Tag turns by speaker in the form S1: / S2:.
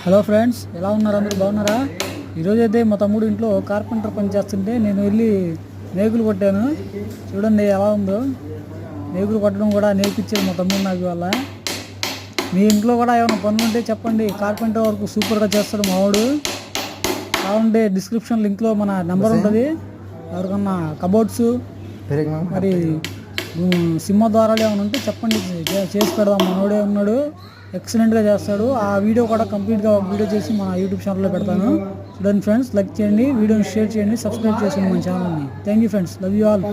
S1: Hello friends, ఎలా ఉన్నారు? అందరూ బాగున్నారా? ఈరోజైతే మా తమ్ముడు ఇంట్లో కార్పెంటర్ పని చేస్తుంటే నేను వెళ్ళి మేకులు కొట్టాను. చూడండి ఎలా ఉందో. మేకులు కొట్టడం కూడా నేర్పించాడు మా తమ్ముడు నాకు. వల్ల మీ ఇంట్లో కూడా ఏమైనా పనులు ఉంటే చెప్పండి. కార్పెంటర్ వర్క్ సూపర్గా చేస్తాడు మావాడు. కావాలంటే డిస్క్రిప్షన్ లింక్లో మన నెంబర్ ఉంటుంది. ఎవరికన్నా కబోర్డ్స్ మరి సింహద్వారాలు ఏమైనా ఉంటే చెప్పండి, చేసి పెడదాం. మనోడే ఉన్నాడు, ఎక్సలెంట్గా చేస్తాడు. ఆ వీడియో కూడా కంప్లీట్గా ఒక వీడియో చేసి మన యూట్యూబ్ ఛానల్లో పెడతాను. చూడండి ఫ్రెండ్స్, లైక్ చేయండి, వీడియోని షేర్ చేయండి, సబ్స్క్రైబ్ చేయండి మన ఛానల్ని. Thank you friends, love you all.